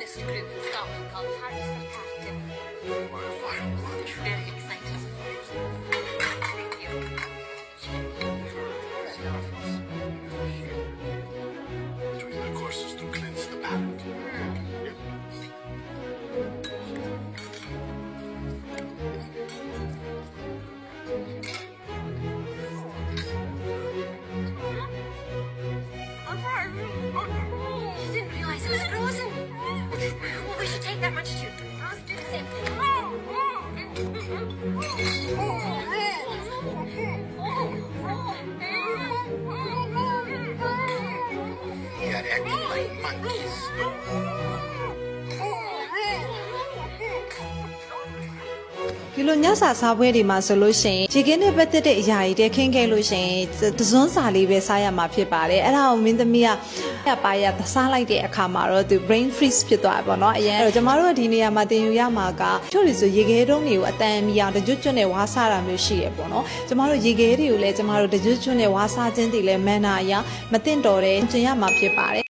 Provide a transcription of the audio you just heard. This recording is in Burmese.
latest group in Scotland called Paris Sarcastic. Very exciting. Thank you. Doing the courses to cleanse the palate. You didn't realise it was frozen. Well, we should take that much too. Let's do the same They are acting like monkeys. ဒီလိုညစာစားပွဲတွေမှာဆိုလို့ရှိရင်ရေခင်းနဲ့ပတ်သက်တဲ့အရာတွေတခင်းခဲ့လို့ရှိရင်တစွန်းစာလေးပဲစားရမှာဖြစ်ပါတယ်အဲ့ဒါကိုမင်းသမီးကပါရစားလိုက်တဲ့အခါမှာတော့သူ brain freeze ဖြစ်သွားပါတော့အရင်အဲ့တော့ကျမတို့ကဒီနေရာမှာသင်ယူရမှာကချို့တွေဆိုရေခဲတုံးတွေကိုအတန်မီအောင်တကြွကျွတ်နဲ့ဝါးစားတာမျိုးရှိရပေါ့နော်ကျမတို့ရေခဲတွေကိုလည်းကျမတို့တကြွကျွတ်နဲ့ဝါးစားခြင်းတွေလည်းမန်နာအရာမသိမ့်တော်တဲ့ကျင်ရမှာဖြစ်ပါတယ်